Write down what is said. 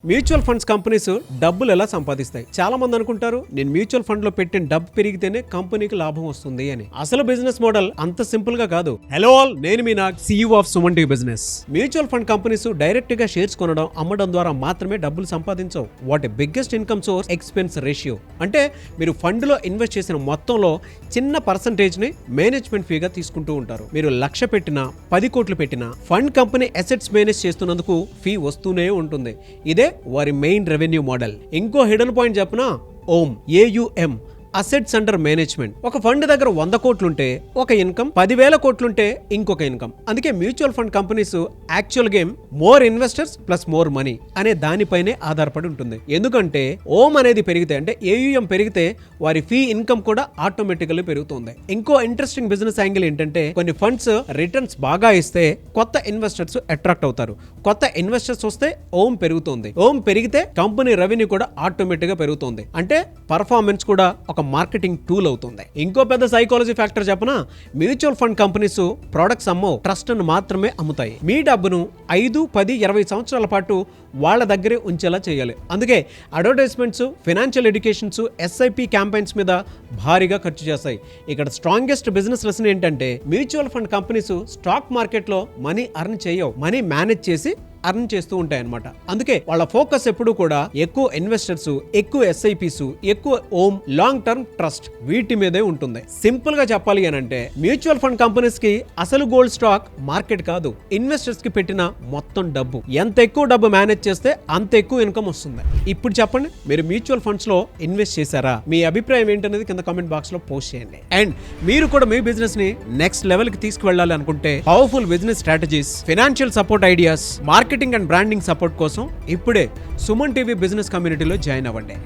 Mutual funds companies డబ్బులు ఎలా సంపాదిస్తాయి? చాలా మంది అనుకుంటారు నేను మ్యూచువల్ ఫండ్ లో పెట్టిన డబ్బు పెరిగితేనే కంపెనీకి లాభం వస్తుంది అని. అసలు బిజినెస్ మోడల్ అంత సింపుల్ గా కాదు. హలో ఆల్, నేను మీ Nag, CEO of Suman TV business. Mutual fund companies direct గా షేర్స్ కొనడం, అమ్మడం ద్వారా మాత్రమే డబ్బులు సంపాదించవు. వాటి biggest income source expense ratio. అంటే మీరు ఫండ్ లో ఇన్వెస్ట్ చేసిన మొత్తంలో చిన్న పర్సంటేజ్ ని మేనేజ్మెంట్ ఫీగా తీసుకుంటూ ఉంటారు. మీరు 1,00,000 పెట్టినా 10 కోట్లు పెట్టినా ఫండ్ కంపెనీ అసెట్స్ మేనేజ్ చేస్తున్నందుకు ఫీ వస్తూనే ఉంటుంది. ఇదే వారి మెయిన్ రెవెన్యూ మోడల్. ఇంకో హిడెన్ పాయింట్ చెప్పనా, ఓం, AUM, అసెట్స్ అండర్ మేనేజ్మెంట్. ఒక ఫండ్ దగ్గర 100 కోట్లుంటే ఒక ఇన్కమ్, 10,000 కోట్లుంటే ఇంకొక ఇన్కమ్. అందుకే mutual fund companies actual game more investors plus more money అనే దానిపైనే ఆధారపడి ఉంటుంది. ఎందుకంటే ఓం అనేది పెరిగితే, అంటే AUM పెరిగితే వారి ఫీ ఇన్కమ్ కూడా ఆటోమేటికల్లీ పెరుగుతుంది. ఇంకో ఇంట్రెస్టింగ్ బిజినెస్ యాంగిల్ ఏంటంటే, కొన్ని ఫండ్స్ రిటర్న్స్ బాగా ఇస్తే కొత్త ఇన్వెస్టర్స్ అట్రాక్ట్ అవుతారు. కొత్త ఇన్వెస్టర్స్ వస్తే ఓం పెరుగుతుంది. ఓం పెరిగితే కంపెనీ రెవెన్యూ కూడా ఆటోమేటిక్ గా పెరుగుతుంది. అంటే పర్ఫార్మెన్స్ కూడా ఒక మార్కెటింగ్ టూల్ అవుతుంది. ఇంకో పెద్ద సైకాలజీ ఫ్యాక్టర్ చెప్పనా, మ్యూచువల్ ఫండ్ కంపెనీస్ ప్రొడక్ట్స్ అమ్మో, ట్రస్ట్ ను మాత్రమే అమ్ముతాయి. మీ డబ్బును 5, 10, 20 సంవత్సరాల పాటు వాళ్ళ దగ్గరే ఉంచేలా చేయాలి. అందుకే advertisements, financial educations, SIP campaigns మీద భారీగా ఖర్చు చేస్తాయి. ఇక్కడ స్ట్రాంగెస్ట్ బిజినెస్ లెసన్ ఏంటంటే, mutual fund companies stock market లో మనీ అర్న్ చేయవు, మనీ మేనేజ్ చేసి అర్న్ చేస్తూ ఉంటాయి అన్నమాట. అందుకే వాళ్ళ ఫోకస్ ఎప్పుడు కూడా ఎక్కువ ఇన్వెస్టర్స్, ఎక్కువ SIPs, ఎక్కువ ఓమ్, లాంగ్ టర్మ్ ట్రస్ట్, వీటి మీదే ఉంటుంది. సింపుల్ గా చెప్పాలి అని అంటే, మ్యూచువల్ ఫండ్ కంపెనీస్ కి అసలు గోల్డ్ స్టాక్ మార్కెట్ కాదు, ఇన్వెస్టర్స్ కి పెట్టిన మొత్తం డబ్బు. ఎంత ఎక్కువ డబ్బు మేనేజ్ చేస్తే అంత ఎక్కువ ఇన్కమ్ వస్తుంది. ఇప్పుడు చెప్పండి, మీరు మ్యూచువల్ ఫండ్స్ లో ఇన్వెస్ట్ చేశారా? మీ అభిప్రాయం ఏంటనేది కింద కామెంట్ బాక్స్ లో పోస్ట్ చేయండి. అండ్ మీరు కూడా మీ బిజినెస్ ని నెక్స్ట్ లెవెల్ కి తీసుకువెళ్ళాలి అనుకుంటే, powerful business strategies, financial support ideas, marketing and branding support కోసం ఇప్పుడే సుమన్ టీవీ బిజినెస్ కమ్యూనిటీలో జాయిన్ అవ్వండి.